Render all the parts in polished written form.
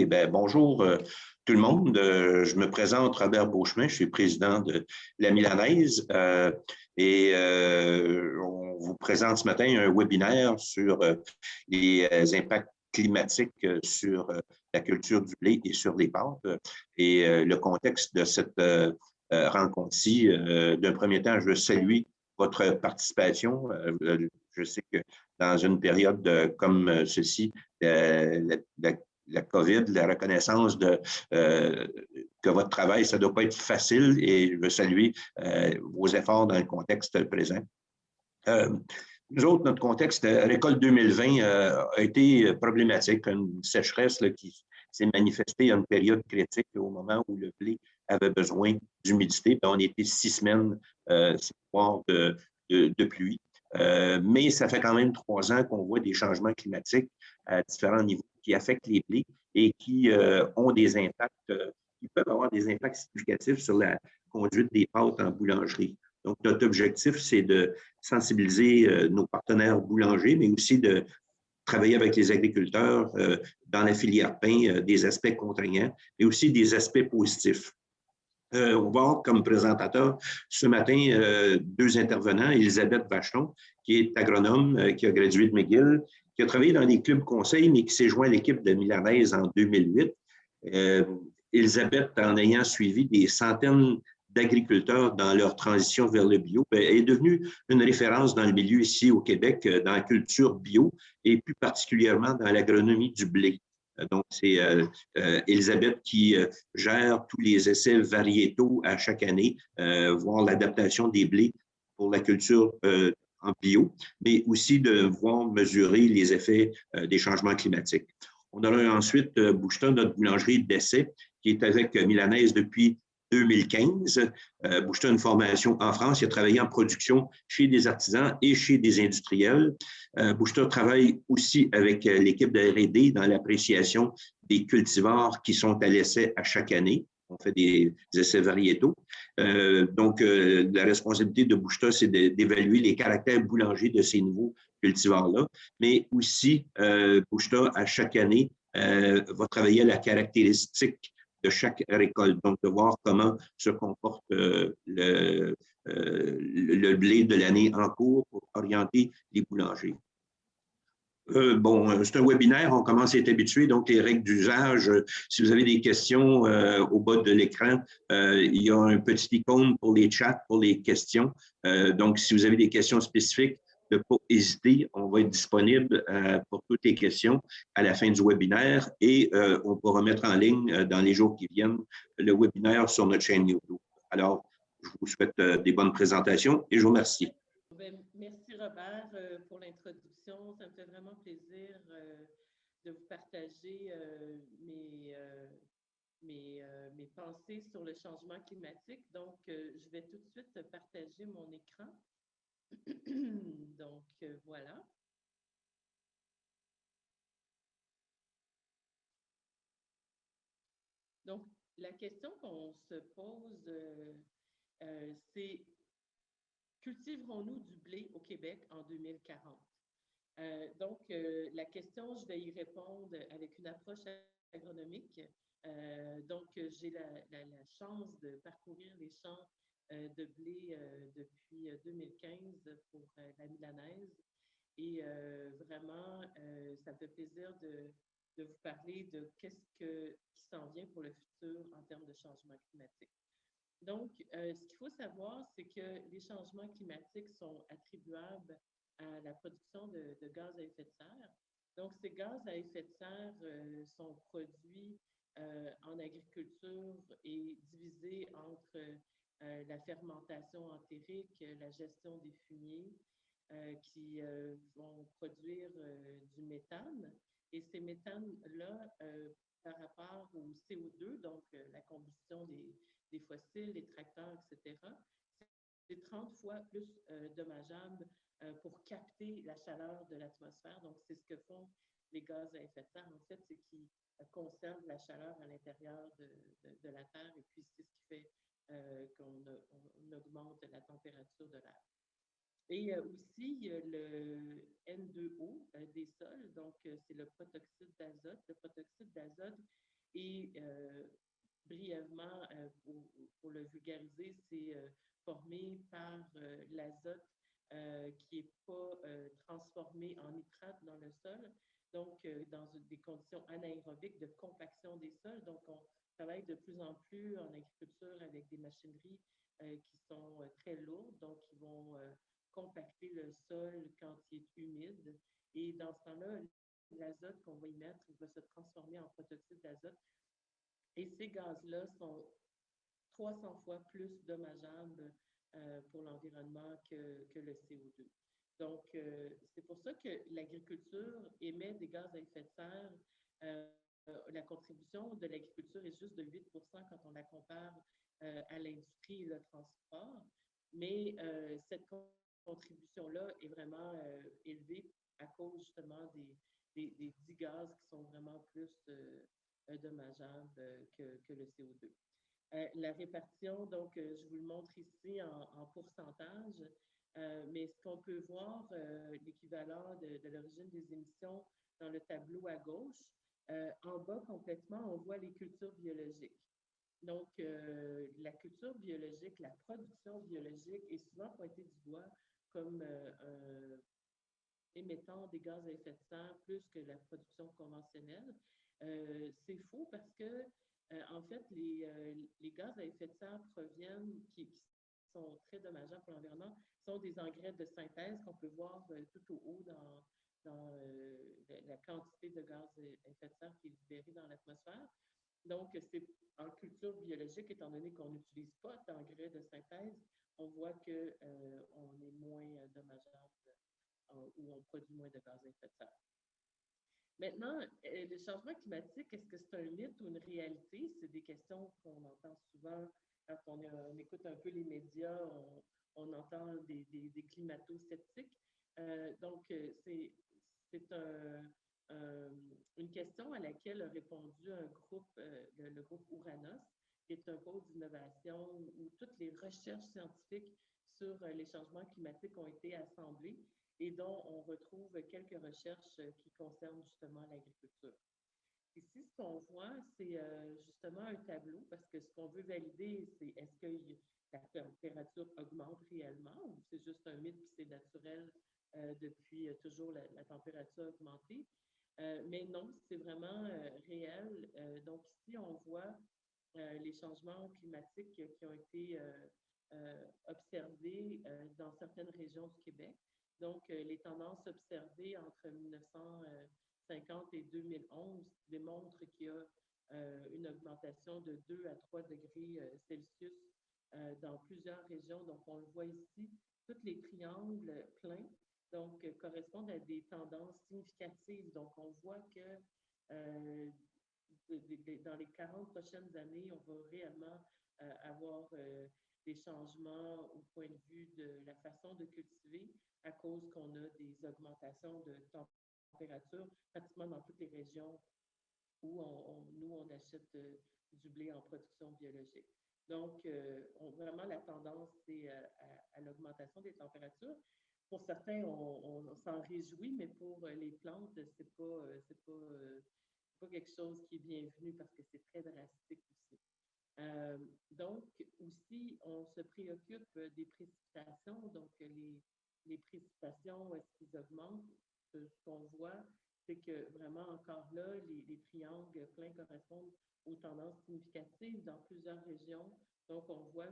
Eh bien, bonjour tout le monde. Je me présente Robert Beauchemin, je suis président de la Milanaise on vous présente ce matin un webinaire sur les impacts climatiques sur la culture du blé et sur les pâtes. Le contexte de cette rencontre-ci, d'un premier temps, je veux saluer votre participation. Je sais que dans une période comme ceci, la COVID, la reconnaissance que votre travail, ça ne doit pas être facile et je veux saluer vos efforts dans le contexte présent. Nous autres, notre contexte, récolte 2020 a été problématique, une sécheresse là, qui s'est manifestée à une période critique au moment où le blé avait besoin d'humidité. On était 6 semaines de pluie. Mais ça fait quand même 3 ans qu'on voit des changements climatiques à différents niveaux qui affectent les blés et qui ont des impacts, qui peuvent avoir des impacts significatifs sur la conduite des pâtes en boulangerie. Donc, notre objectif, c'est de sensibiliser nos partenaires boulangers, mais aussi de travailler avec les agriculteurs dans la filière pain, des aspects contraignants, mais aussi des aspects positifs. On va avoir comme présentateur ce matin 2 intervenants, Elisabeth Vachon, qui est agronome, qui a gradué de McGill, qui a travaillé dans les clubs conseils, mais qui s'est joint à l'équipe de Milanaise en 2008. Elisabeth, en ayant suivi des centaines d'agriculteurs dans leur transition vers le bio, est devenue une référence dans le milieu ici au Québec, dans la culture bio et plus particulièrement dans l'agronomie du blé. Donc, c'est Elisabeth qui gère tous les essais variétaux à chaque année, voir l'adaptation des blés pour la culture en bio, mais aussi de voir mesurer les effets des changements climatiques. On aura ensuite Boucheton, notre boulangerie d'essai, qui est avec Milanaise depuis 2015. Boucheton a une formation en France. Il a travaillé en production chez des artisans et chez des industriels. Boucheton travaille aussi avec l'équipe de R&D dans l'appréciation des cultivars qui sont à l'essai à chaque année. On fait des essais variétaux. La responsabilité de Boucheton, c'est d'évaluer les caractères boulangers de ces nouveaux cultivars-là, mais aussi Boucheton, à chaque année, va travailler à la caractéristique de chaque récolte, donc de voir comment se comporte le blé de l'année en cours pour orienter les boulangers. C'est un webinaire, on commence à être habitué, donc les règles d'usage, si vous avez des questions au bas de l'écran, il y a un petit icône pour les chats, pour les questions. Donc, si vous avez des questions spécifiques, de ne pas hésiter, on va être disponible pour toutes les questions à la fin du webinaire et on pourra mettre en ligne dans les jours qui viennent le webinaire sur notre chaîne YouTube. Alors, je vous souhaite des bonnes présentations et je vous remercie. Merci Robert pour l'introduction. Ça me fait vraiment plaisir de vous partager mes pensées sur le changement climatique. Donc, je vais tout de suite partager mon écran. Donc, voilà. Donc, la question qu'on se pose, c'est: cultiverons-nous du blé au Québec en 2040? La question, je vais y répondre avec une approche agronomique. J'ai la chance de parcourir les champs de blé depuis 2015 pour la Milanaise. Et vraiment, ça me fait plaisir de vous parler de qu'est-ce qui s'en vient pour le futur en termes de changement climatique. Donc, ce qu'il faut savoir, c'est que les changements climatiques sont attribuables à la production de gaz à effet de serre. Donc, ces gaz à effet de serre sont produits en agriculture et divisés entre la fermentation entérique, la gestion des fumiers, qui vont produire du méthane. Et ces méthanes-là, par rapport au CO2, donc la combustion des fossiles, les tracteurs, etc., c'est 30 fois plus dommageable pour capter la chaleur de l'atmosphère. Donc, c'est ce que font les gaz à effet de serre. En fait, c'est qu'ils conservent la chaleur à l'intérieur de la Terre et puis c'est ce qui fait qu'on augmente la température de l'air. Et aussi, il y a le N2O des sols, donc c'est le protoxyde d'azote. Le protoxyde d'azote Et brièvement, pour le vulgariser, c'est formé par l'azote qui n'est pas transformé en nitrate dans le sol, donc dans des conditions anaérobiques de compaction des sols. Donc, on travaille de plus en plus en agriculture avec des machineries qui sont très lourdes, donc qui vont compacter le sol quand il est humide. Et dans ce temps-là, l'azote qu'on va y mettre va se transformer en protoxyde d'azote. Et ces gaz-là sont 300 fois plus dommageables pour l'environnement que le CO2. Donc, c'est pour ça que l'agriculture émet des gaz à effet de serre. La contribution de l'agriculture est juste de 8 quand on la compare à l'industrie et le transport. Mais cette contribution-là est vraiment élevée à cause justement des 10 gaz qui sont vraiment plus dommageables que le CO2. La répartition, donc, je vous le montre ici en pourcentage, mais ce qu'on peut voir, l'équivalent de l'origine des émissions dans le tableau à gauche, en bas complètement, on voit les cultures biologiques. Donc, la culture biologique, la production biologique est souvent pointée du doigt comme émettant des gaz à effet de serre plus que la production conventionnelle. C'est faux parce que en fait, les gaz à effet de serre proviennent, qui sont très dommageables pour l'environnement, sont des engrais de synthèse qu'on peut voir tout au haut dans la quantité de gaz à effet de serre qui est libérée dans l'atmosphère. Donc, c'est en culture biologique, étant donné qu'on n'utilise pas d'engrais de synthèse, on voit qu'on est moins dommageable où on produit moins de gaz à effet de serre. Maintenant, le changement climatique, est-ce que c'est un mythe ou une réalité? C'est des questions qu'on entend souvent quand on écoute un peu les médias, on entend des climato-sceptiques. Donc, c'est une question à laquelle a répondu un groupe, le groupe Ouranos, qui est un pôle d'innovation où toutes les recherches scientifiques sur les changements climatiques ont été assemblées et dont on retrouve quelques recherches qui concernent justement l'agriculture. Ici, ce qu'on voit, c'est justement un tableau, parce que ce qu'on veut valider, c'est est-ce que la température augmente réellement ou c'est juste un mythe puis c'est naturel depuis toujours la température a augmenté. Mais non, c'est vraiment réel. Donc ici, on voit les changements climatiques qui ont été observés dans certaines régions du Québec. Donc, les tendances observées entre 1950 et 2011 démontrent qu'il y a une augmentation de 2 à 3 degrés Celsius dans plusieurs régions. Donc, on le voit ici, tous les triangles pleins donc, correspondent à des tendances significatives. Donc, on voit que dans les 40 prochaines années, on va réellement avoir des changements au point de vue de la façon de cultiver à cause qu'on a des augmentations de température pratiquement dans toutes les régions où nous, on achète du blé en production biologique. Donc, vraiment, la tendance, c'est à l'augmentation des températures. Pour certains, on s'en réjouit, mais pour les plantes, c'est pas quelque chose qui est bienvenu parce que c'est très drastique aussi. Donc, aussi, on se préoccupe des précipitations. Donc, les précipitations, est-ce qu'ils augmentent? Ce qu'on voit, c'est que vraiment, encore là, les triangles pleins correspondent aux tendances significatives dans plusieurs régions. Donc, on voit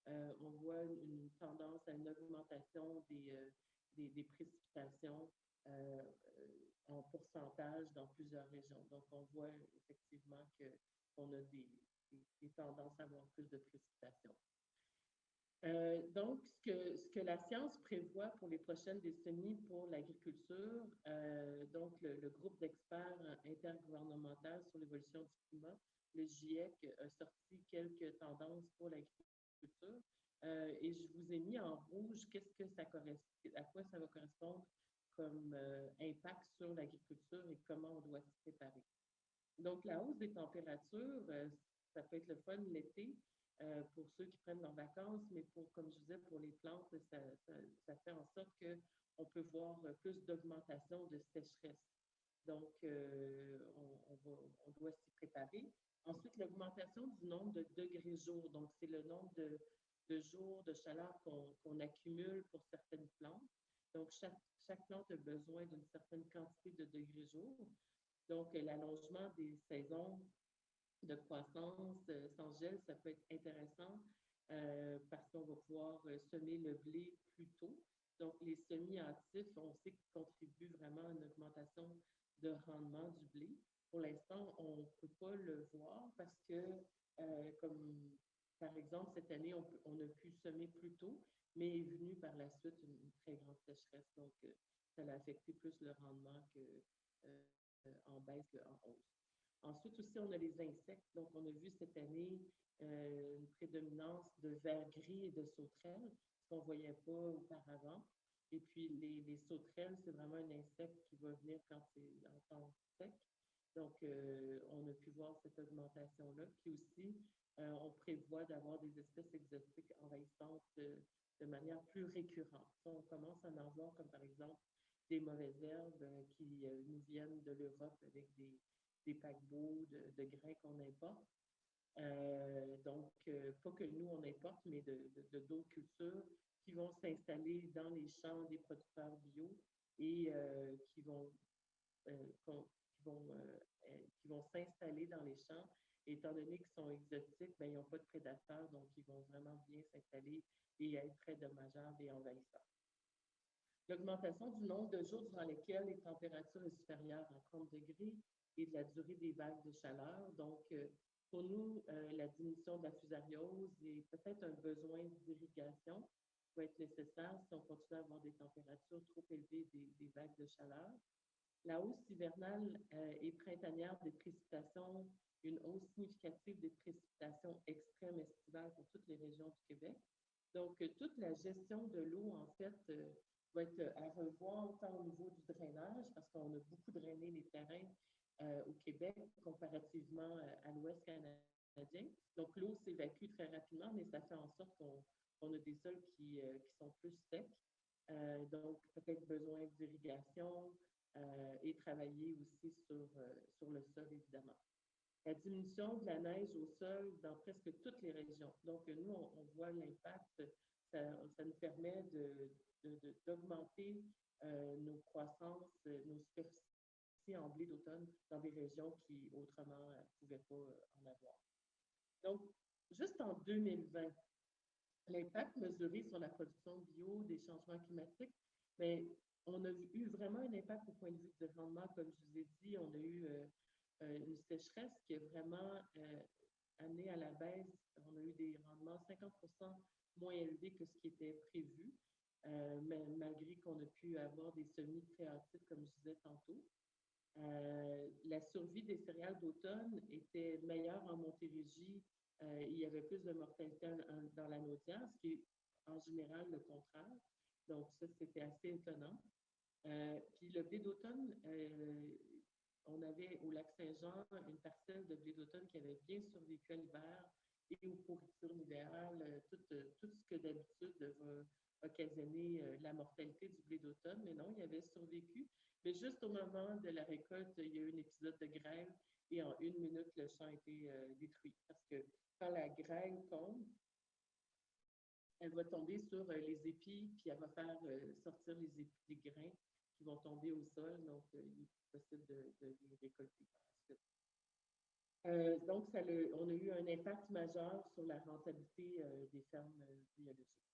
une tendance à une augmentation des précipitations en pourcentage dans plusieurs régions. Donc, on voit effectivement qu'on a des tendances à avoir plus de précipitations. Donc, ce que la science prévoit pour les prochaines décennies pour l'agriculture, donc le groupe d'experts intergouvernemental sur l'évolution du climat, le GIEC, a sorti quelques tendances pour l'agriculture. Et je vous ai mis en rouge à quoi ça va correspondre comme impact sur l'agriculture et comment on doit s'y préparer. Donc, la hausse des températures, ça peut être le fun l'été pour ceux qui prennent leurs vacances, mais comme je disais, pour les plantes, ça fait en sorte qu'on peut voir plus d'augmentation de sécheresse. Donc, on doit s'y préparer. Ensuite, l'augmentation du nombre de degrés jour. Donc, c'est le nombre de jours de chaleur qu'on accumule pour certaines plantes. Donc, chaque plante a besoin d'une certaine quantité de degrés jour. Donc, l'allongement des saisons de croissance sans gel, ça peut être intéressant parce qu'on va pouvoir semer le blé plus tôt. Donc, les semis hâtifs, on sait qu'ils contribuent vraiment à une augmentation de rendement du blé. Pour l'instant, on ne peut pas le voir parce que, comme par exemple, cette année, on a pu semer plus tôt, mais est venue par la suite une très grande sécheresse. Donc, ça a affecté plus le rendement en baisse qu'en hausse. Ensuite aussi, on a les insectes. Donc, on a vu cette année une prédominance de vers gris et de sauterelles, ce qu'on ne voyait pas auparavant. Et puis, les sauterelles, c'est vraiment un insecte qui va venir quand c'est en temps sec. Donc, on a pu voir cette augmentation-là. Puis aussi, on prévoit d'avoir des espèces exotiques envahissantes de manière plus récurrente. On commence à en voir, comme par exemple des mauvaises herbes qui nous viennent de l'Europe avec des paquebots de grains qu'on importe. Donc, pas que nous, on importe, mais d'autres cultures qui vont s'installer dans les champs des producteurs bio et qui vont s'installer dans les champs. Et étant donné qu'ils sont exotiques, ben, ils n'ont pas de prédateurs, donc ils vont vraiment bien s'installer et être très dommageables et envahissants. L'augmentation du nombre de jours durant lesquels les températures sont supérieures à 30 degrés et de la durée des vagues de chaleur. Donc, pour nous, la diminution de la fusariose et peut-être un besoin d'irrigation va être nécessaire si on continue à avoir des températures trop élevées des vagues de chaleur. La hausse hivernale et printanière des précipitations, une hausse significative des précipitations extrêmes estivales pour toutes les régions du Québec. Donc, toute la gestion de l'eau, en fait, va être à revoir tant au niveau du drainage, parce qu'on a beaucoup drainé les terrains au Québec comparativement à l'Ouest canadien. Donc, l'eau s'évacue très rapidement, mais ça fait en sorte qu'on a des sols qui sont plus secs. Donc, peut-être besoin d'irrigation et travailler aussi sur le sol, évidemment. La diminution de la neige au sol dans presque toutes les régions. Donc, nous, on voit l'impact. Ça nous permet d'augmenter nos croissances, nos superficies en blé d'automne dans des régions qui autrement ne pouvaient pas en avoir. Donc, juste en 2020, l'impact mesuré sur la production bio des changements climatiques, mais on a eu vraiment un impact au point de vue du rendement, comme je vous ai dit. On a eu une sécheresse qui a vraiment amené à la baisse. On a eu des rendements 50% moins élevés que ce qui était prévu, mais malgré qu'on a pu avoir des semis très hâtifs, comme je disais tantôt. La survie des céréales d'automne était meilleure en Montérégie. Il y avait plus de mortalité dans la naudière, ce qui est en général le contraire. Donc, ça, c'était assez étonnant. Puis le blé d'automne, on avait au lac Saint-Jean une parcelle de blé d'automne qui avait bien survécu à l'hiver et aux pourritures nidérales, tout ce que d'habitude va occasionner la mortalité du blé d'automne. Mais non, il avait survécu. Mais juste au moment de la récolte, il y a eu un épisode de grêle et en 1 minute, le champ a été détruit. Parce que quand la grêle tombe, elle va tomber sur les épis, puis elle va faire sortir les grains qui vont tomber au sol. Donc, il est possible de les récolter par la suite. Donc, on a eu un impact majeur sur la rentabilité des fermes biologiques.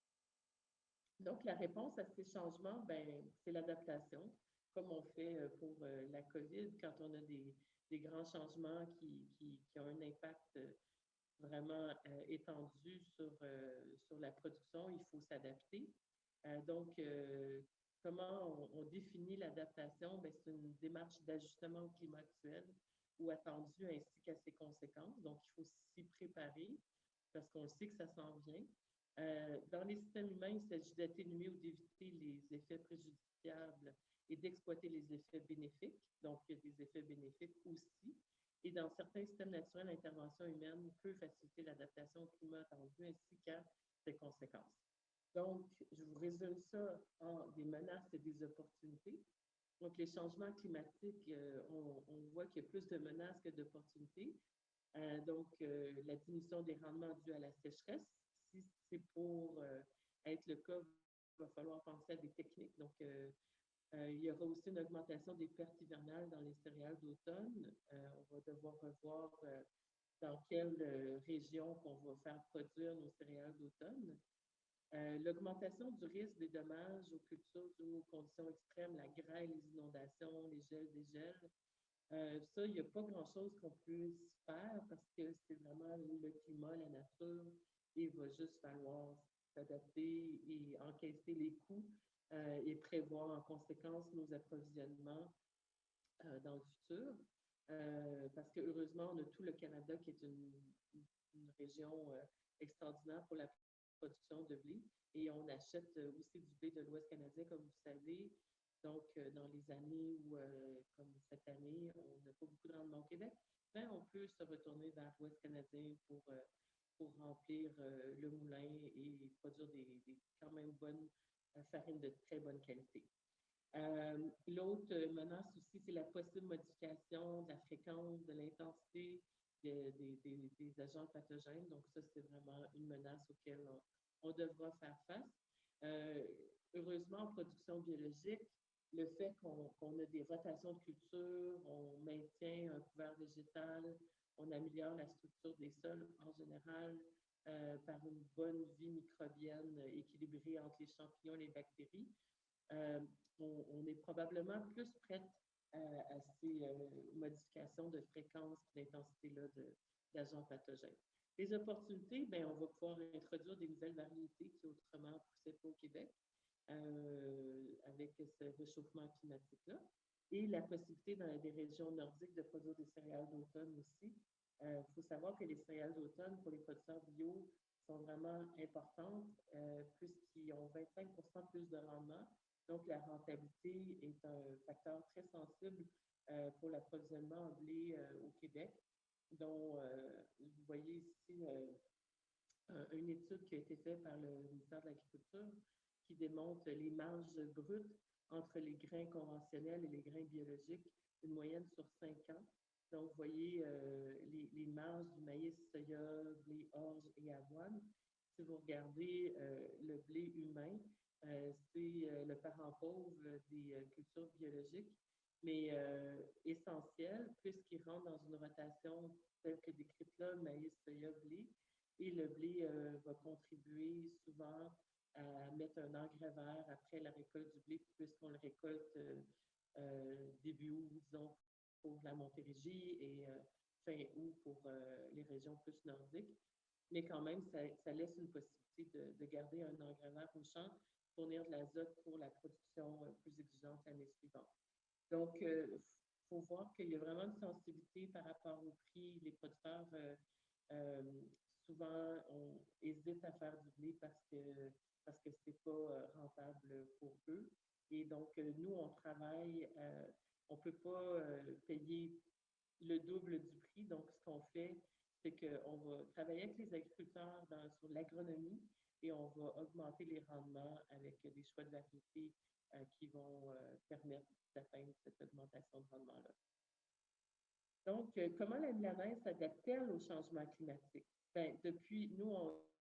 Donc, la réponse à ces changements, ben, c'est l'adaptation, comme on fait pour la COVID, quand on a des grands changements qui ont un impact vraiment étendu sur la production, il faut s'adapter. Donc, comment on définit l'adaptation? Ben, c'est une démarche d'ajustement au climat actuel ou attendu ainsi qu'à ses conséquences. Donc, il faut s'y préparer parce qu'on sait que ça s'en vient. Dans les systèmes humains, il s'agit d'atténuer ou d'éviter les effets préjudiciables et d'exploiter les effets bénéfiques. Donc, il y a des effets bénéfiques aussi. Et dans certains systèmes naturels, l'intervention humaine peut faciliter l'adaptation au climat attendu ainsi qu'à ses conséquences. Donc, je vous résume ça en des menaces et des opportunités. Donc, les changements climatiques, on voit qu'il y a plus de menaces que d'opportunités. Donc, la diminution des rendements dus à la sécheresse, si c'est pour être le cas, il va falloir penser à des techniques. Donc, il y aura aussi une augmentation des pertes hivernales dans les céréales d'automne. On va devoir revoir dans quelle région qu'on va faire produire nos céréales d'automne. L'augmentation du risque des dommages aux cultures ou aux conditions extrêmes, la grêle, les inondations, les gels, dégels, ça, il n'y a pas grand-chose qu'on puisse faire parce que c'est vraiment le climat, la nature, et il va juste falloir s'adapter et encaisser les coûts et prévoir en conséquence nos approvisionnements dans le futur. Parce que heureusement, on a tout le Canada qui est une région extraordinaire pour la production de blé. Et on achète aussi du blé de l'Ouest canadien, comme vous savez. Donc, dans les années où, comme cette année, on n'a pas beaucoup de rendement au Québec, ben, on peut se retourner vers l'Ouest canadien pour remplir le moulin et produire des quand même bonnes farines de très bonne qualité. L'autre menace aussi, c'est la possible modification de la fréquence, de l'intensité des agents pathogènes. Donc, ça, c'est vraiment une menace auquel on devra faire face. Heureusement, en production biologique, le fait qu'on a des rotations de culture, on maintient un couvert végétal, on améliore la structure des sols en général par une bonne vie microbienne équilibrée entre les champignons et les bactéries. On est probablement plus prête à ces modifications de fréquence et d'intensité d'agents pathogènes. Les opportunités, bien, on va pouvoir introduire des nouvelles variétés qui autrement ne poussaient pas au Québec avec ce réchauffement climatique-là. Et la possibilité dans des régions nordiques de produire des céréales d'automne aussi. Il faut savoir que les céréales d'automne pour les producteurs bio sont vraiment importantes puisqu'ils ont 25% plus de rendement. Donc, la rentabilité est un facteur très sensible pour l'approvisionnement en blé au Québec, dont vous voyez ici une étude qui a été faite par le ministère de l'Agriculture qui démontre les marges brutes entre les grains conventionnels et les grains biologiques, une moyenne sur 5 ans. Donc, vous voyez les marges du maïs, soya, blé, orge et avoine. Si vous regardez le blé humain, c'est le parent pauvre des cultures biologiques, mais essentiel puisqu'il rentre dans une rotation telle que décrite là, maïs, soya, blé. Et le blé va contribuer souvent à mettre un engrais vert après la récolte du blé, puisqu'on le récolte début août, disons, pour la Montérégie et fin août pour les régions plus nordiques. Mais quand même, ça laisse une possibilité de garder un engrais vert au champ, fournir de l'azote pour la production plus exigeante l'année suivante. Donc, il faut voir qu'il y a vraiment une sensibilité par rapport au prix. Les producteurs souvent, on hésite à faire du blé parce que ce n'est pas rentable pour eux. Et donc, nous, on travaille, on ne peut pas payer le double du prix. Donc, ce qu'on fait, c'est qu'on va travailler avec les agriculteurs sur l'agronomie et on va augmenter les rendements avec des choix de variétés qui vont permettre d'atteindre cette augmentation de rendement-là. Donc, comment la milanaise s'adapte-t-elle au changement climatique? Bien, nous,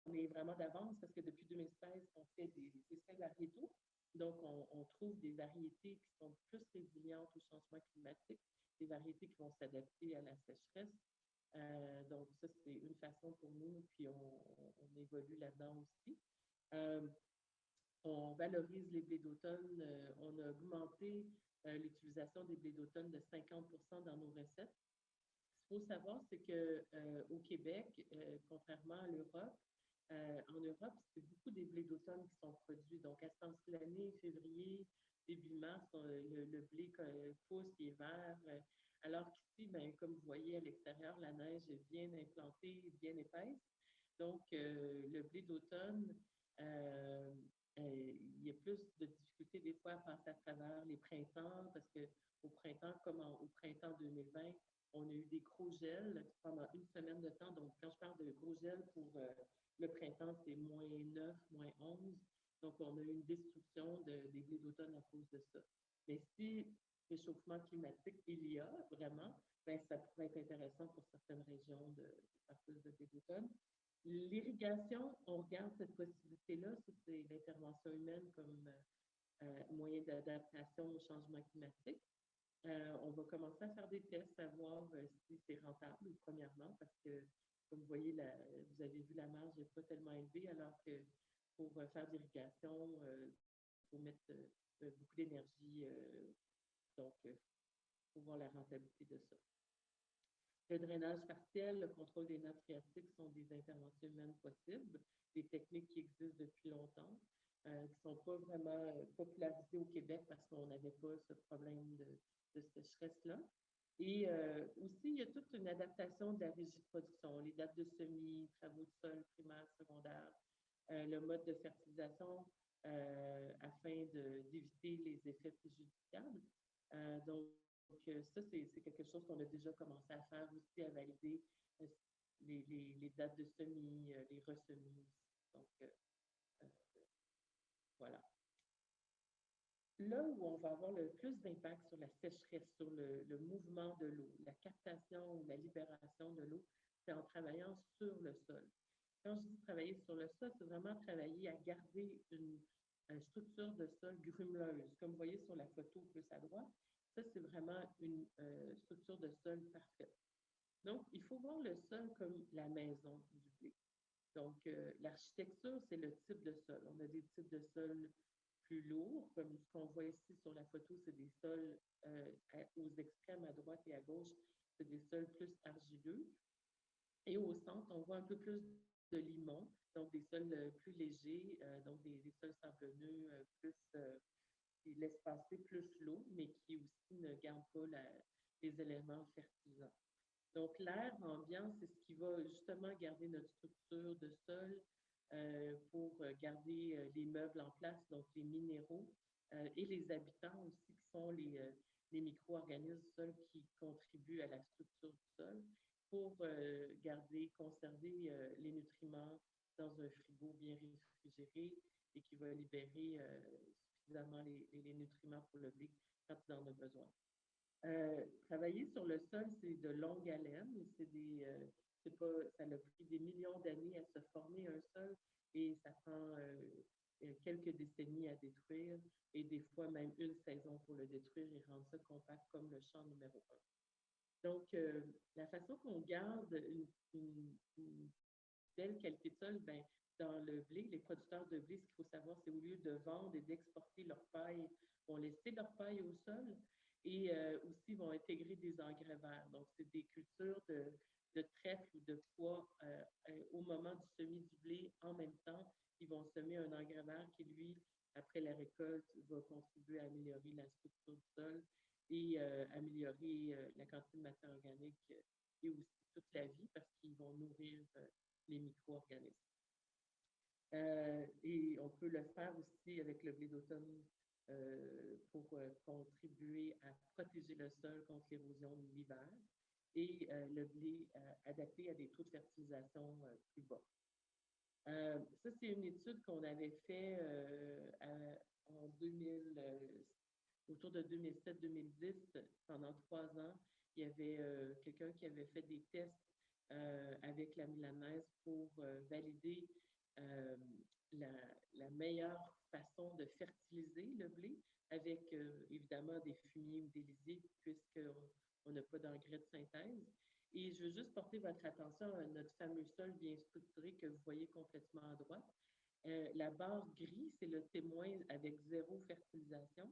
on est vraiment d'avance parce que depuis 2016, on fait des essais variétaux. Donc, on trouve des variétés qui sont plus résilientes au changement climatique, des variétés qui vont s'adapter à la sécheresse. Donc, ça, c'est une façon pour nous, puis on évolue là-dedans aussi. On valorise les blés d'automne. On a augmenté l'utilisation des blés d'automne de 50% dans nos recettes. Ce qu'il faut savoir, c'est qu'au Québec, contrairement à l'Europe, en Europe, c'est beaucoup des blés d'automne qui sont produits. Donc, à ce temps-ci de l'année, février, début mars, le blé pousse, il est vert. Alors qu'ici, ben, comme vous voyez à l'extérieur, la neige est bien implantée, bien épaisse. Donc, le blé d'automne, il y a plus de difficultés des fois à passer à travers les printemps parce qu'au printemps, comme au printemps 2020, on a eu des gros gels pendant une semaine de temps. Donc, quand je parle de gros gels pour le printemps, c'est -9, -11. Donc, on a eu une destruction des blés d'automne à cause de ça. Mais si réchauffement climatique il y a vraiment, ben, ça pourrait être intéressant pour certaines régions de partir de l'automne. L'irrigation, on regarde cette possibilité-là, c'est l'intervention humaine comme moyen d'adaptation au changement climatique. On va commencer à faire des tests, à voir si c'est rentable, premièrement, parce que, comme vous voyez, vous avez vu la marge n'est pas tellement élevée, alors que pour faire d'irrigation, il faut mettre beaucoup d'énergie. Donc, il faut voir la rentabilité de ça. Le drainage partiel, le contrôle des nappes phréatiques sont des interventions humaines possibles, des techniques qui existent depuis longtemps, qui ne sont pas vraiment popularisées au Québec parce qu'on n'avait pas ce problème de sécheresse-là. Et aussi, il y a toute une adaptation de la régie de production, les dates de semis, travaux de sol primaire, secondaire, le mode de fertilisation afin d'éviter les effets préjudiciables. Donc, ça, c'est quelque chose qu'on a déjà commencé à faire aussi, à valider les dates de semis, les ressemis. Donc, voilà. Là où on va avoir le plus d'impact sur la sécheresse, sur le mouvement de l'eau, la captation ou la libération de l'eau, c'est en travaillant sur le sol. Quand je dis travailler sur le sol, c'est vraiment travailler à garder une structure de sol grumeleuse. Comme vous voyez sur la photo plus à droite, ça, c'est vraiment une structure de sol parfaite. Donc, il faut voir le sol comme la maison du blé. Donc, l'architecture, c'est le type de sol. On a des types de sols plus lourds, comme ce qu'on voit ici sur la photo, c'est des sols aux extrêmes à droite et à gauche, c'est des sols plus argileux. Et au centre, on voit un peu plus de limon, donc des sols plus légers, donc des sols sablonneux, qui laissent passer plus l'eau, mais qui aussi ne gardent pas les éléments fertilisants. Donc, l'air ambiant, c'est ce qui va justement garder notre structure de sol pour garder les meubles en place, donc les minéraux, et les habitants aussi, qui sont les micro-organismes du sol qui contribuent à la structure du sol pour conserver les nutriments dans un frigo bien réfrigéré et qui va libérer suffisamment les nutriments pour le blé quand il en a besoin. Travailler sur le sol, c'est de longue haleine. Ça a pris des millions d'années à se former un sol et ça prend quelques décennies à détruire et des fois même une saison pour le détruire et rendre ça compact comme le champ numéro 1. Donc, la façon qu'on garde une belle qualité de sol, ben, dans le blé, les producteurs de blé, ce qu'il faut savoir, c'est au lieu de vendre et d'exporter leur paille, ils vont laisser leur paille au sol et aussi vont intégrer des engrais verts. Donc, c'est des cultures de trèfle ou de pois au moment du semis du blé. En même temps, ils vont semer un engrais vert qui, lui, après la récolte, va contribuer à améliorer la structure du sol et améliorer la quantité de matière organique et aussi toute la vie parce qu'ils vont nourrir les micro-organismes. Et on peut le faire aussi avec le blé d'automne pour contribuer à protéger le sol contre l'érosion de l'hiver et le blé adapté à des taux de fertilisation plus bas. Ça, c'est une étude qu'on avait fait en 2000, autour de 2007-2010, pendant 3 ans. Il y avait quelqu'un qui avait fait des tests avec la milanaise pour valider la meilleure façon de fertiliser le blé avec évidemment des fumiers ou des lisiers puisqu'on n'a pas d'engrais de synthèse. Et je veux juste porter votre attention à notre fameux sol bien structuré que vous voyez complètement à droite. La barre gris, c'est le témoin avec 0 fertilisation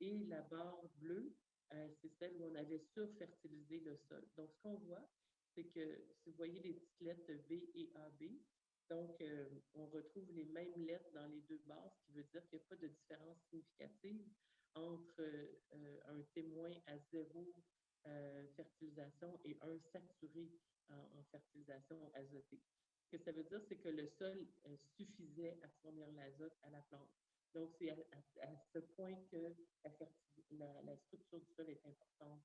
et la barre bleue, c'est celle où on avait surfertilisé le sol. Donc, ce qu'on voit, c'est que si vous voyez les petites lettres B et AB, donc, on retrouve les mêmes lettres dans les 2 barres, ce qui veut dire qu'il n'y a pas de différence significative entre un témoin à 0 fertilisation et un saturé en fertilisation azotée. Ce que ça veut dire, c'est que le sol suffisait à fournir l'azote à la plante. Donc, c'est à ce point que la structure du sol est importante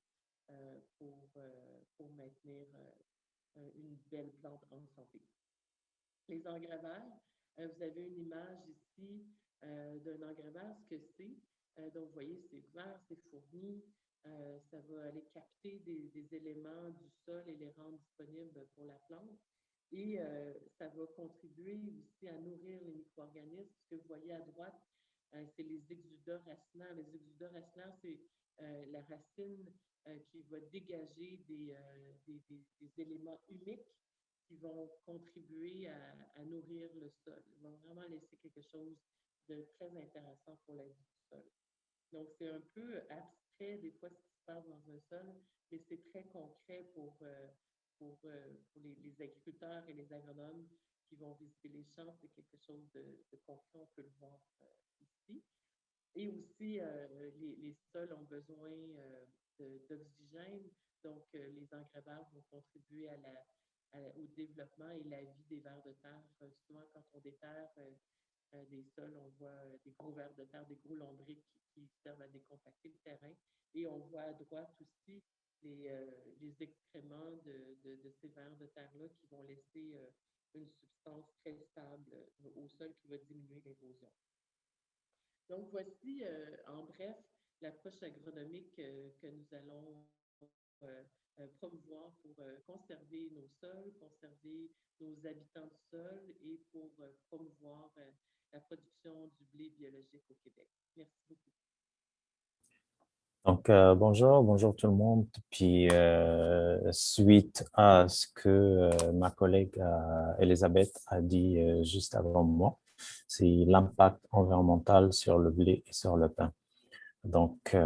pour maintenir une belle plante en santé. Les engrais verts, vous avez une image ici d'un engrais vert. Ce que Donc, vous voyez, c'est ouvert, c'est fourni. Ça va aller capter des éléments du sol et les rendre disponibles pour la plante. Et ça va contribuer aussi à nourrir les micro-organismes. Ce que vous voyez à droite, c'est les exudats racinaires. Les exudats racinaires, c'est la racine qui va dégager des éléments humiques qui vont contribuer à nourrir le sol. Ils vont vraiment laisser quelque chose de très intéressant pour la vie du sol. Donc, c'est un peu abstrait des fois ce qui se passe dans un sol, mais c'est très concret pour les agriculteurs et les agronomes qui vont visiter les champs. C'est quelque chose de concret, on peut le voir ici. Et aussi, les sols ont besoin d'oxygène, donc les engrais verts vont contribuer au développement et la vie des vers de terre. Souvent, quand on déterre des sols, on voit des gros vers de terre, des gros lombrics qui servent à décompacter le terrain. Et on voit à droite aussi les excréments de ces vers de terre-là qui vont laisser une substance très stable au sol qui va diminuer l'érosion. Donc, voici, en bref, l'approche agronomique que nous allons promouvoir pour conserver nos sols, conserver nos habitants du sol et pour promouvoir la production du blé biologique au Québec. Merci beaucoup. Donc, bonjour tout le monde. Puis, suite à ce que ma collègue Elisabeth a dit juste avant moi, c'est l'impact environnemental sur le blé et sur le pain. Donc,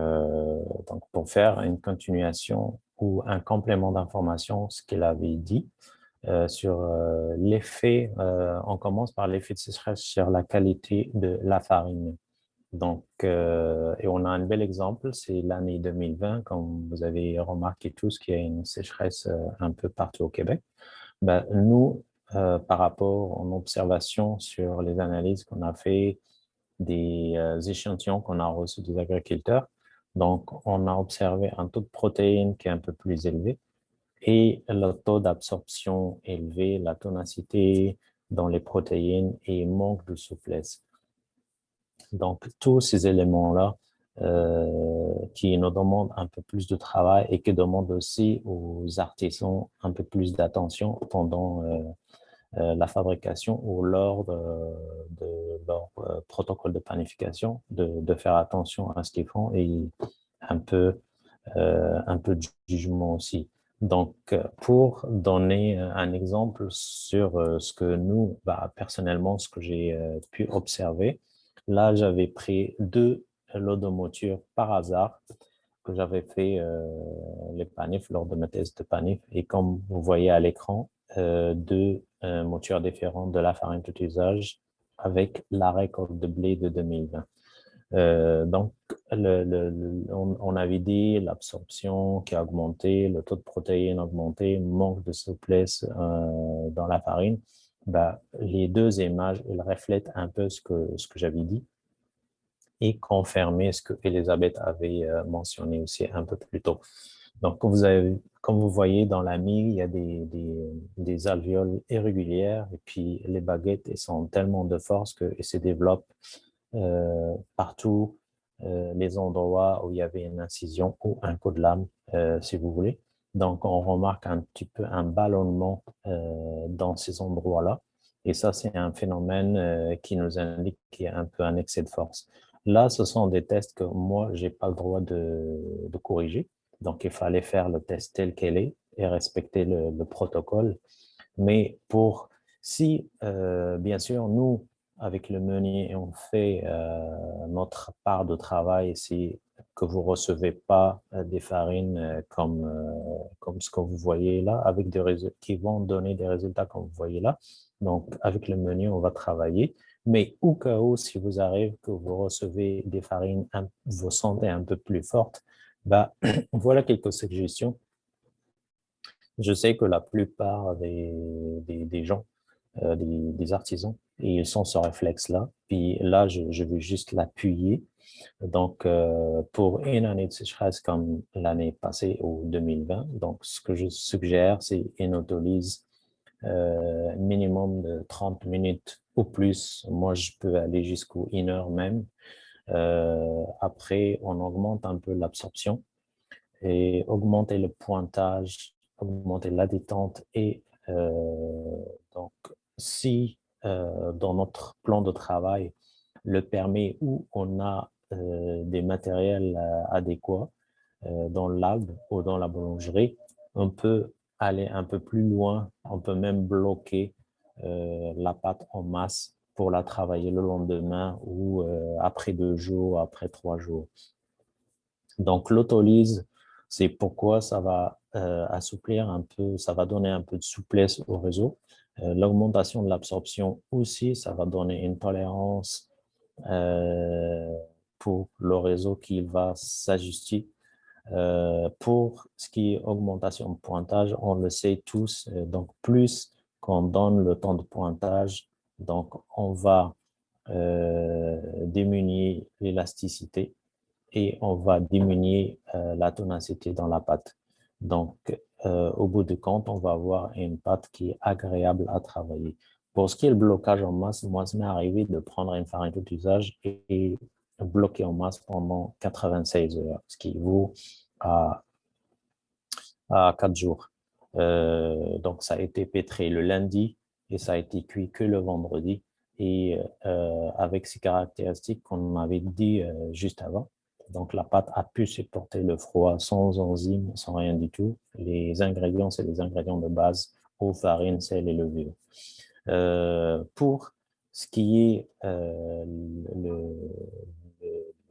pour faire une continuation ou un complément d'information, ce qu'elle avait dit sur l'effet, on commence par l'effet de sécheresse sur la qualité de la farine. Donc, et on a un bel exemple, c'est l'année 2020, comme vous avez remarqué tous qu'il y a une sécheresse un peu partout au Québec. Ben, nous, par rapport en observation sur les analyses qu'on a fait, des échantillons qu'on a reçus des agriculteurs, donc on a observé un taux de protéines qui est un peu plus élevé et le taux d'absorption élevé, la tonicité dans les protéines et manque de souplesse. Donc, tous ces éléments-là qui nous demandent un peu plus de travail et qui demandent aussi aux artisans un peu plus d'attention pendant la fabrication ou lors de leur protocole de panification, de faire attention à ce qu'ils font et un peu de jugement aussi. Donc, pour donner un exemple sur ce que nous, personnellement, ce que j'ai pu observer, là, j'avais pris 2 lots de mouture par hasard que j'avais fait les panifs lors de mes tests de panif. Et comme vous voyez à l'écran, 2 moutures différentes de la farine tout usage avec la récolte de blé de 2020. Donc, on avait dit l'absorption qui a augmenté, le taux de protéines a augmenté, manque de souplesse dans la farine. Les 2 images, elles reflètent un peu ce que j'avais dit et confirmer ce que Elisabeth avait mentionné aussi un peu plus tôt. Donc, comme vous voyez dans la mie, il y a des alvéoles irrégulières et puis les baguettes, elles sont tellement de force qu'elles se développent partout les endroits où il y avait une incision ou un coup de lame, si vous voulez. Donc, on remarque un petit peu un ballonnement dans ces endroits-là. Et ça, c'est un phénomène qui nous indique qu'il y a un peu un excès de force. Là, ce sont des tests que moi, je n'ai pas le droit de corriger. Donc, il fallait faire le test tel qu'elle est et respecter le protocole. Mais si, bien sûr, nous, avec le meunier, on fait notre part de travail, c'est que vous ne recevez pas des farines comme ce que vous voyez là, avec des résultats qui vont donner des résultats comme vous voyez là. Donc, avec le meunier, on va travailler. Mais au cas où, si vous arrive que vous recevez des farines, vous sentez un peu plus fortes, voilà quelques suggestions. Je sais que la plupart des gens, des artisans, ils sont ce réflexe-là. Puis là, je veux juste l'appuyer. Donc, pour une année de sécheresse comme l'année passée ou 2020, donc ce que je suggère, c'est une autolyse minimum de 30 minutes ou plus. Moi, je peux aller jusqu'à 1 heure même. Après, on augmente un peu l'absorption et augmenter le pointage, augmenter la détente. Et donc, si dans notre plan de travail, le permet où on a des matériels adéquats dans le lab ou dans la boulangerie, on peut aller un peu plus loin, on peut même bloquer la pâte en masse pour la travailler le lendemain ou après 2 jours, après 3 jours. Donc, l'autolyse, c'est pourquoi ça va assouplir un peu, ça va donner un peu de souplesse au réseau. L'augmentation de l'absorption aussi, ça va donner une tolérance pour le réseau qui va s'ajuster. Pour ce qui est augmentation de pointage, on le sait tous, donc plus qu'on donne le temps de pointage, donc on va diminuer l'élasticité et on va diminuer la tonicité dans la pâte. Donc, au bout du compte, on va avoir une pâte qui est agréable à travailler. Pour ce qui est le blocage en masse, moi, ça m'est arrivé de prendre une farine d'usage et bloquer en masse pendant 96 heures, ce qui vaut à 4 jours. Donc, ça a été pétré le lundi et ça a été cuit que le vendredi. Et avec ces caractéristiques qu'on avait dit juste avant. Donc, la pâte a pu supporter le froid sans enzymes, sans rien du tout. Les ingrédients, c'est les ingrédients de base, eau, farine, sel et levure. Pour ce qui est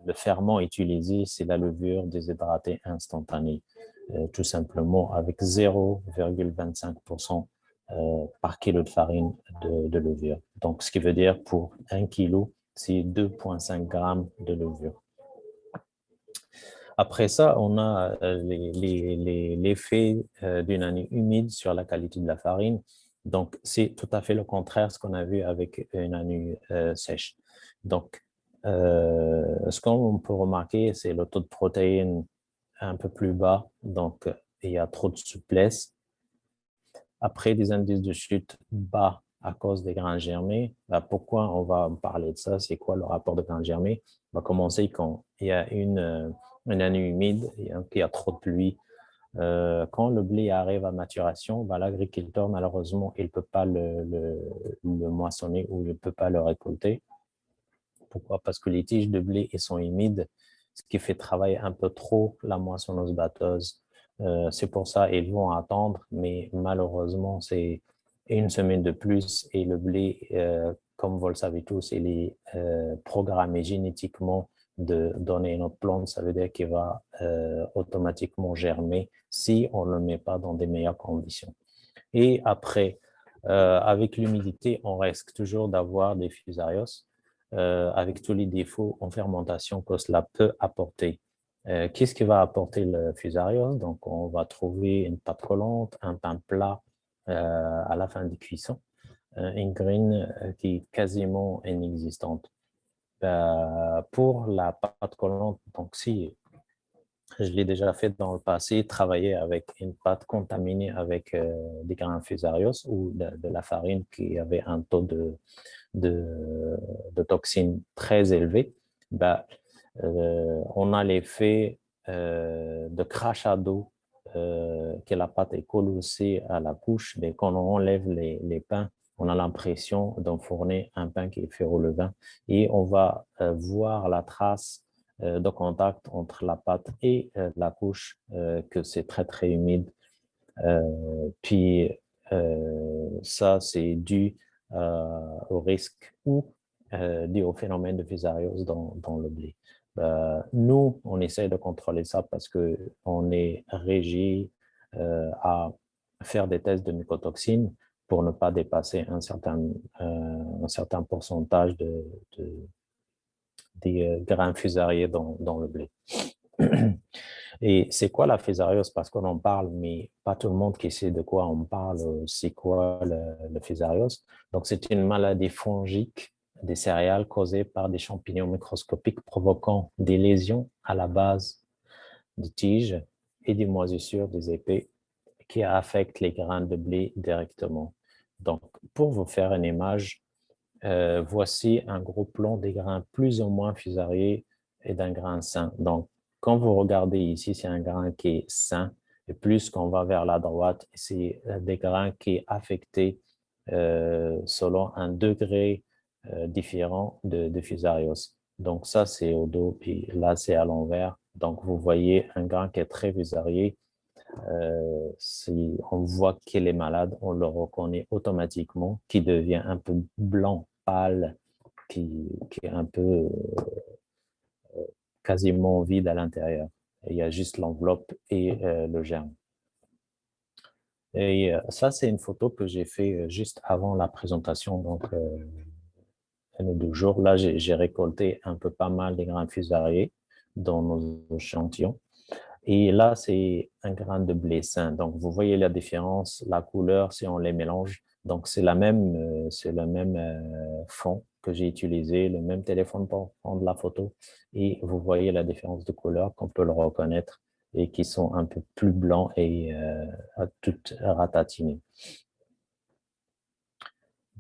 le ferment utilisé, c'est la levure déshydratée instantanée, tout simplement avec 0,25% par kilo de farine de levure. Donc, ce qui veut dire pour 1 kilo, c'est 2,5 grammes de levure. Après ça, on a l'effet d'une année humide sur la qualité de la farine. Donc, c'est tout à fait le contraire de ce qu'on a vu avec une année sèche. Donc, ce qu'on peut remarquer, c'est le taux de protéines un peu plus bas. Donc, il y a trop de souplesse. Après, des indices de chute bas à cause des grains germés. Là, pourquoi on va parler de ça? C'est quoi le rapport de grains germés? On va commencer quand il y a une année humide, qu'il y a trop de pluie. Quand le blé arrive à maturation, l'agriculteur, malheureusement, il ne peut pas le moissonner ou il ne peut pas le récolter. Pourquoi? Parce que les tiges de blé sont humides, ce qui fait travailler un peu trop la moissonneuse-batteuse. C'est pour ça qu'ils vont attendre, mais malheureusement, c'est une semaine de plus et le blé, comme vous le savez tous, il est programmé génétiquement de donner une autre plante. Ça veut dire qu'il va automatiquement germer si on ne le met pas dans des meilleures conditions. Et après, avec l'humidité, on risque toujours d'avoir des fusarios avec tous les défauts en fermentation que cela peut apporter. Qu'est-ce qui va apporter le fusarios? Donc, on va trouver une pâte collante, un pain plat à la fin de cuisson, une graine qui est quasiment inexistante. Pour la pâte collante, donc si je l'ai déjà fait dans le passé, travailler avec une pâte contaminée avec des grains fusarios ou de la farine qui avait un taux de toxines très élevé, on a l'effet de crachat d'eau, que la pâte est collée à la couche, mais quand on enlève les pains, on a l'impression d'enfourner un pain qui est fait au levain et on va voir la trace de contact entre la pâte et la couche, que c'est très, très humide. Puis, ça, c'est dû au risque ou dû au phénomène de fusariose dans le blé. Nous, on essaie de contrôler ça parce qu'on est régi à faire des tests de mycotoxines pour ne pas dépasser un certain pourcentage des grains fusariés dans le blé. Et c'est quoi la fusariose? Parce qu'on en parle, mais pas tout le monde qui sait de quoi on parle, c'est quoi le fusariose. Donc, c'est une maladie fongique des céréales causée par des champignons microscopiques provoquant des lésions à la base des tiges et des moisissures des épais qui affectent les grains de blé directement. Donc, pour vous faire une image, voici un gros plan des grains plus ou moins fusariés et d'un grain sain. Donc, quand vous regardez ici, c'est un grain qui est sain. Et plus qu'on va vers la droite, c'est des grains qui est affecté selon un degré différent de fusariose. Donc, ça, c'est au dos, puis là, c'est à l'envers. Donc, vous voyez un grain qui est très fusarié. Si on voit qu'il est malade, on le reconnaît automatiquement, qui devient un peu blanc, pâle, qui est un peu quasiment vide à l'intérieur. Il y a juste l'enveloppe et le germe. Et ça, c'est une photo que j'ai fait juste avant la présentation, donc les 2 jours. Là, j'ai récolté un peu pas mal des grains fusariés dans nos échantillons. Et là, c'est un grain de blé sain. Donc, vous voyez la différence, la couleur, si on les mélange. Donc, c'est le même fond que j'ai utilisé, le même téléphone pour prendre la photo. Et vous voyez la différence de couleur qu'on peut le reconnaître et qui sont un peu plus blancs et toutes ratatinés.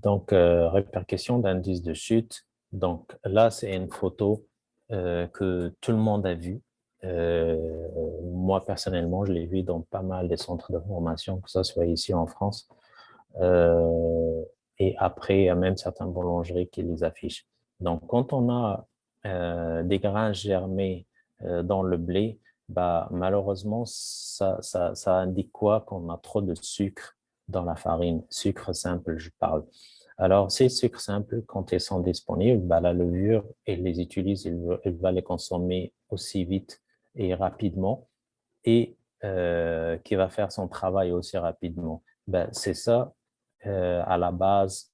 Donc, répercussion d'indice de chute. Donc, là, c'est une photo que tout le monde a vue. Moi, personnellement, je l'ai vu dans pas mal des centres de formation, que ce soit ici en France. Et après, il y a même certaines boulangeries qui les affichent. Donc, quand on a des grains germés dans le blé, bah, malheureusement, ça indique quoi? Qu'on a trop de sucre dans la farine, sucre simple, je parle. Alors, ces sucres simples, quand ils sont disponibles, bah, la levure, elle les utilise, elle va les consommer aussi vite et rapidement, et qui va faire son travail aussi rapidement. Ben, c'est ça, à la base,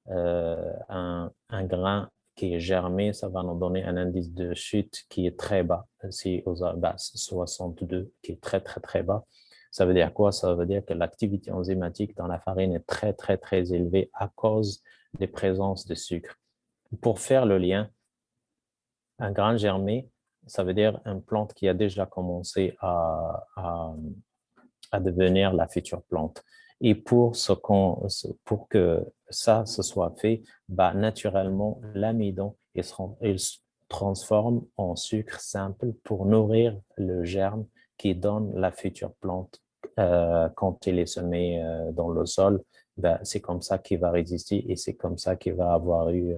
un grain qui est germé, ça va nous donner un indice de chute qui est très bas, c'est aux 62, qui est très, très, très bas. Ça veut dire quoi? Ça veut dire que l'activité enzymatique dans la farine est très, très, très élevée à cause des présences de sucre. Pour faire le lien, un grain germé, ça veut dire une plante qui a déjà commencé à devenir la future plante. Et pour que ça se soit fait, bah, naturellement, l'amidon, il se transforme en sucre simple pour nourrir le germe qui donne la future plante quand il est semé dans le sol. Ben, c'est comme ça qu'il va résister et c'est comme ça qu'il va avoir eu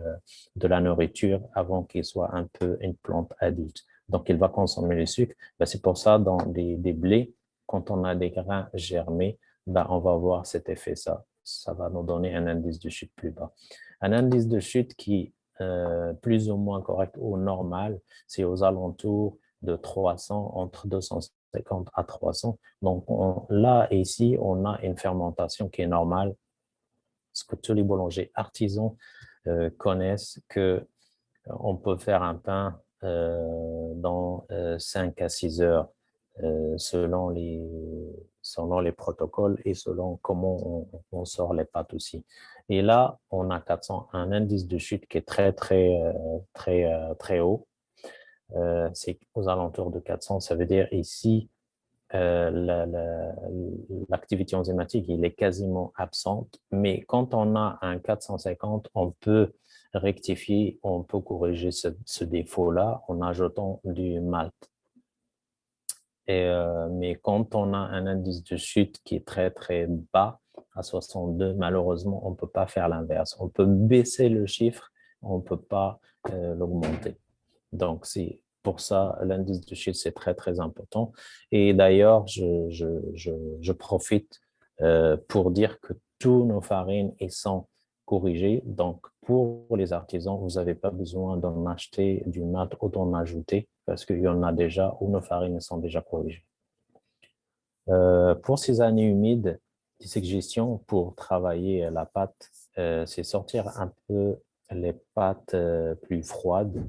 de la nourriture avant qu'il soit un peu une plante adulte. Donc, il va consommer le sucre. Ben, c'est pour ça, dans des blés, quand on a des grains germés, ben, on va voir cet effet. Ça va nous donner un indice de chute plus bas. Un indice de chute qui est plus ou moins correct ou normal, c'est aux alentours de 300, entre 250 à 300. Donc là, ici, on a une fermentation qui est normale. Ce que tous les boulangers artisans connaissent, qu'on peut faire un pain dans 5 à 6 heures selon les protocoles et selon comment on sort les pâtes aussi. Et là, on a 400, un indice de chute qui est très, très, très haut. C'est aux alentours de 400. Ça veut dire ici, l'activité enzymatique, il est quasiment absente. Mais quand on a un 450, on peut rectifier, on peut corriger ce défaut-là en ajoutant du malt. Mais quand on a un indice de chute qui est très, très bas, à 62, malheureusement, on ne peut pas faire l'inverse. On peut baisser le chiffre, on ne peut pas l'augmenter. Donc, c'est pour ça, l'indice de chute, c'est très, très important. Et d'ailleurs, je profite pour dire que tous nos farines sont corrigées. Donc, pour les artisans, vous n'avez pas besoin d'en acheter du malt ou d'en ajouter parce qu'il y en a déjà ou nos farines sont déjà corrigées. Pour ces années humides, des suggestions pour travailler la pâte, c'est sortir un peu les pâtes plus froides.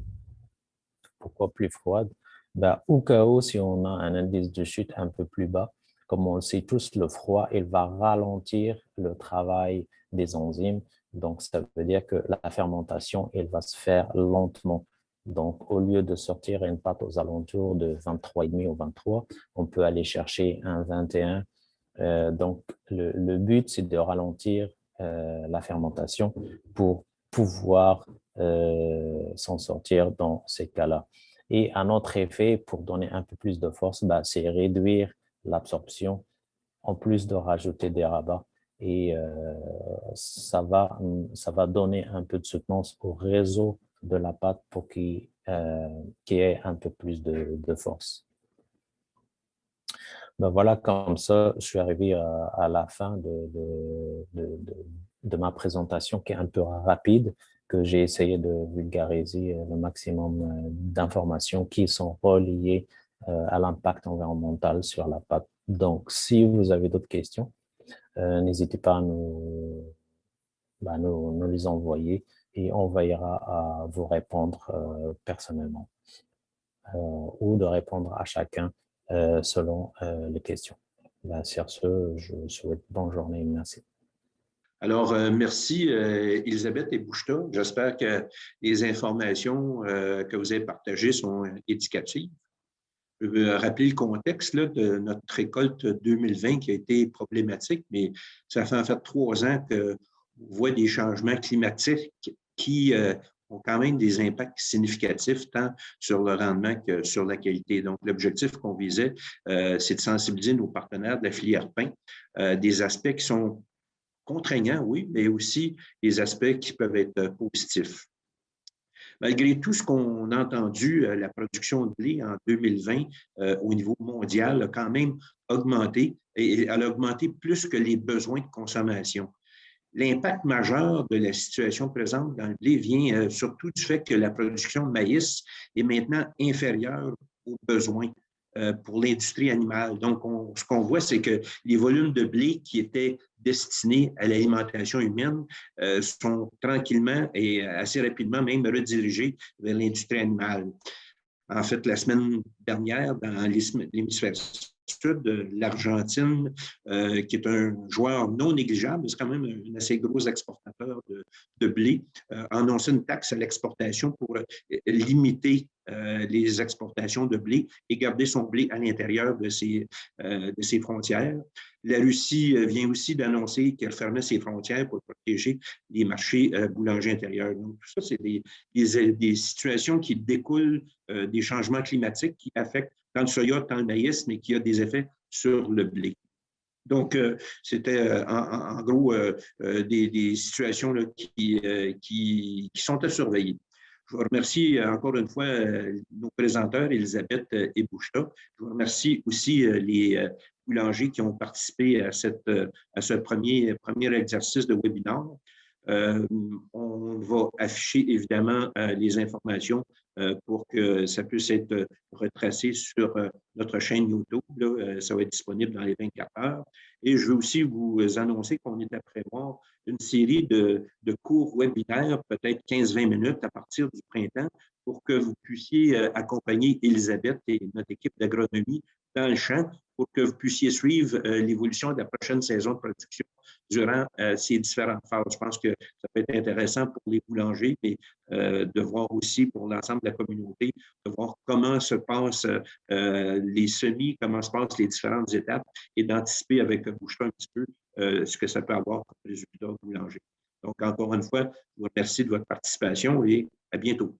Pourquoi plus froides? Ben, au cas où, si on a un indice de chute un peu plus bas, comme on le sait tous, le froid, il va ralentir le travail des enzymes. Donc, ça veut dire que la fermentation, elle va se faire lentement. Donc, au lieu de sortir une pâte aux alentours de 23,5 ou 23, on peut aller chercher un 21. Donc, le but, c'est de ralentir la fermentation pour pouvoir s'en sortir dans ces cas-là. Et un autre effet, pour donner un peu plus de force, c'est réduire l'absorption, en plus de rajouter des rabats. Et ça va donner un peu de soutenance au réseau de la pâte pour qu'il ait un peu plus de force. Voilà, comme ça, je suis arrivé à la fin de ma présentation qui est un peu rapide, que j'ai essayé de vulgariser le maximum d'informations qui sont reliées à l'impact environnemental sur la pâte. Donc, si vous avez d'autres questions, n'hésitez pas à nous les envoyer et on veillera à vous répondre personnellement ou de répondre à chacun selon les questions. Sur ce, je vous souhaite bonne journée et merci. Alors, merci Elisabeth et Boucheta. J'espère que les informations que vous avez partagées sont éducatives. Je veux rappeler le contexte là, de notre récolte 2020 qui a été problématique, mais ça fait en fait 3 ans qu'on voit des changements climatiques qui ont quand même des impacts significatifs tant sur le rendement que sur la qualité. Donc, l'objectif qu'on visait, c'est de sensibiliser nos partenaires de la filière pain, des aspects qui sont contraignants, oui, mais aussi des aspects qui peuvent être positifs. Malgré tout ce qu'on a entendu, la production de blé en 2020 au niveau mondial a quand même augmenté et elle a augmenté plus que les besoins de consommation. L'impact majeur de la situation présente dans le blé vient surtout du fait que la production de maïs est maintenant inférieure aux besoins pour l'industrie animale. Donc, ce qu'on voit, c'est que les volumes de blé qui étaient destinés à l'alimentation humaine sont tranquillement et assez rapidement même redirigés vers l'industrie animale. En fait, la semaine dernière, dans l'hémisphère sud, l'Argentine, qui est un joueur non négligeable, c'est quand même un assez gros exportateur de blé, a annoncé une taxe à l'exportation pour limiter les exportations de blé et garder son blé à l'intérieur de ses frontières. La Russie vient aussi d'annoncer qu'elle fermait ses frontières pour protéger les marchés boulangers intérieurs. Donc, tout ça, c'est des situations qui découlent des changements climatiques qui affectent tant le soya, tant le maïs, mais qui a des effets sur le blé. Donc, c'était en gros des situations là, qui sont à surveiller. Je vous remercie encore une fois nos présenteurs, Elisabeth et Boucheta. Je vous remercie aussi les boulangers qui ont participé à ce premier exercice de webinaire. On va afficher évidemment les informations pour que ça puisse être retracé sur notre chaîne YouTube. Là, ça va être disponible dans les 24 heures. Et je veux aussi vous annoncer qu'on est à prévoir une série de cours webinaires, peut-être 15-20 minutes à partir du printemps, pour que vous puissiez accompagner Elisabeth et notre équipe d'agronomie dans le champ pour que vous puissiez suivre l'évolution de la prochaine saison de production durant ces différentes phases. Je pense que ça peut être intéressant pour les boulangers, mais de voir aussi pour l'ensemble de la communauté, de voir comment se passent les semis, comment se passent les différentes étapes et d'anticiper avec Boucheta un petit peu ce que ça peut avoir comme résultat boulanger. Donc, encore une fois, je vous remercie de votre participation et à bientôt.